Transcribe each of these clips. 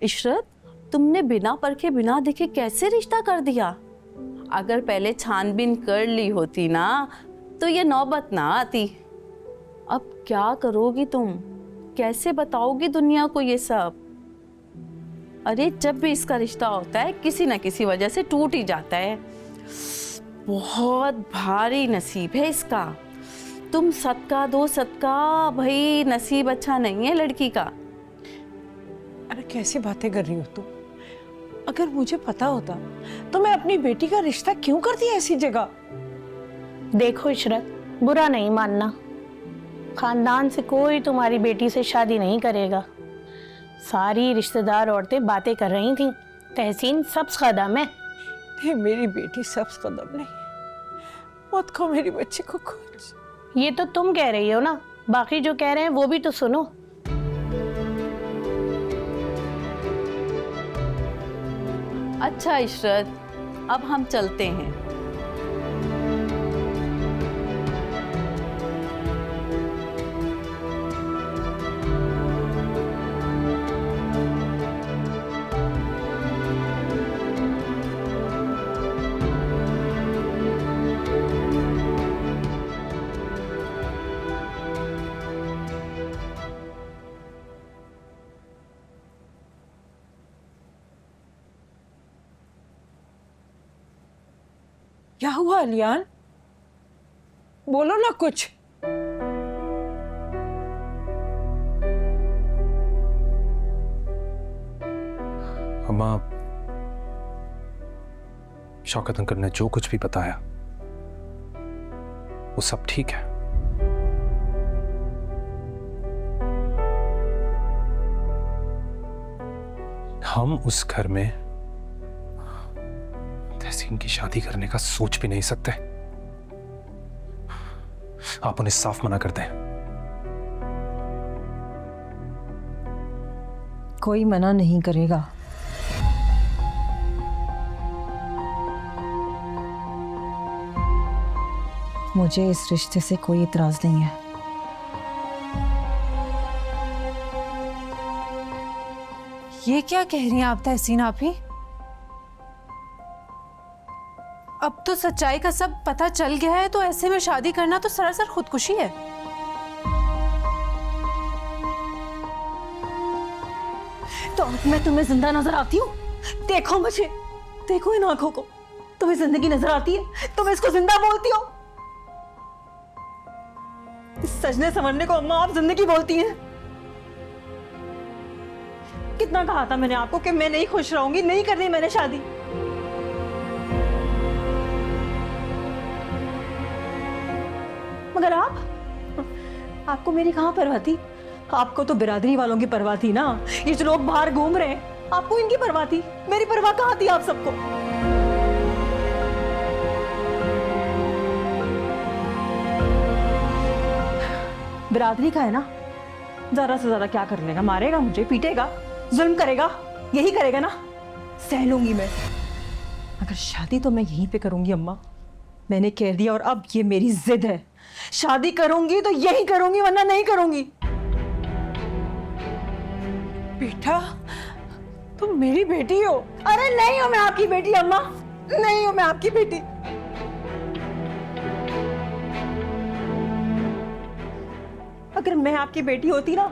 इशरत, तुमने बिना परखे बिना देखे कैसे रिश्ता कर दिया? अगर पहले छानबीन कर ली होती ना तो ये नौबत ना आती। अब क्या करोगी तुम? कैसे बताओगी दुनिया को ये सब? अरे जब भी इसका रिश्ता होता है किसी ना किसी वजह से टूट ही जाता है। बहुत भारी नसीब है इसका। तुम सदका दो सदका, भाई नसीब अच्छा नहीं है लड़की का। अरे कैसी बातें कर रही हो तुम? अगर मुझे पता होता तो मैं अपनी बेटी का रिश्ता क्यों करती ऐसी जगह? देखो इशरत, बुरा नहीं मानना, खानदान से कोई तुम्हारी बेटी से शादी नहीं करेगा। सारी रिश्तेदार औरतें बातें कर रही थीं, तहसीन सब्ज़ कदम है। नहीं, मेरी बेटी सब्ज़ कदम नहीं, मत खो मेरी बच्ची को कुछ। ये तो तुम कह रही हो ना, बाकी जो कह रहे हैं वो भी तो सुनो। अच्छा इशरत, अब हम चलते हैं। क्या हुआ अलियान? बोलो ना कुछ। अम्मा, शौकत अंकल ने जो कुछ भी बताया वो सब ठीक है। हम उस घर में तहसीन की शादी करने का सोच भी नहीं सकते। आप उन्हें साफ मना कर दें। कोई मना नहीं करेगा। मुझे इस रिश्ते से कोई इतराज नहीं है। ये क्या कह रही हैं आप तहसीन आपी? अब तो सच्चाई का सब पता चल गया है, तो ऐसे में शादी करना तो सरासर खुदकुशी है। तो अब मैं तुम्हें जिंदा नजर आती हूँ? देखो मुझे, देखो इन आंखों को। तुम्हें जिंदगी नजर आती है? तुम इसको जिंदा बोलती हो? इस सजने संवरने को अम्मा आप जिंदगी बोलती हैं? कितना कहा था मैंने आपको कि मैं नहीं खुश रहूंगी, नहीं करनी मैंने शादी। मगर आपको मेरी कहां परवाह थी? आपको तो बिरादरी वालों की परवाह थी ना। ये जो लोग बाहर घूम रहे हैं, आपको इनकी परवाह थी। मेरी परवाह कहां थी आप सबको? बिरादरी का है ना, ज्यादा से ज्यादा क्या कर लेगा? मारेगा मुझे, पीटेगा, जुल्म करेगा, यही करेगा ना। सह लूंगी मैं, मगर शादी तो मैं यहीं पे करूंगी अम्मा। मैंने कह दिया और अब ये मेरी जिद है। शादी करूंगी तो यही करूंगी, वरना नहीं करूंगी। बेटा, तुम मेरी बेटी हो। अरे नहीं हो मैं आपकी बेटी अम्मा, नहीं हो मैं आपकी बेटी। अगर मैं आपकी बेटी होती ना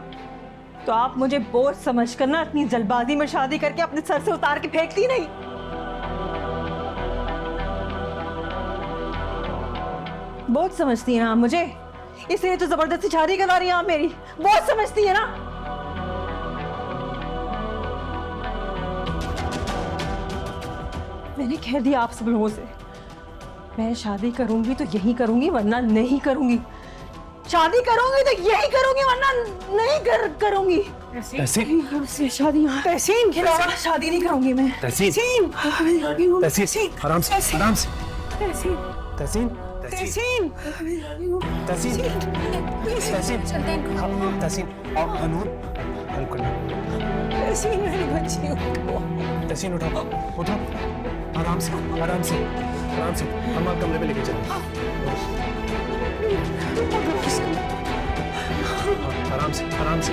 तो आप मुझे बोझ समझकर ना अपनी जल्दबाजी में शादी करके अपने सर से उतार के फेंकती नहीं। बोझ समझती हैं आप मुझे, इसलिए तो जबरदस्ती शादी करवा रही हैं आप मेरी। बोझ समझती है ना। मैंने कह दिया आप सब लोगों से, मैं शादी करूंगी तो यही करूंगी, वरना नहीं करूंगी। शादी करूंगी तो यही करूंगी, वरना नहीं करूंगी। तहसीन, शादी तहसीन, शादी नहीं करूंगी मैं। तहसीन, तहसीन, आराम से, आराम से। तहसीन, तहसीन, तहसीन, तहसीन, तहसीन, तहसीन, और अनूर, हेल्प करना। तहसीन मेरी बच्ची हो। तहसीन उठाओ, उठाओ, आराम से, आराम से, आराम से। हम आप कमरे पे लेके चलें। आराम से, आराम से।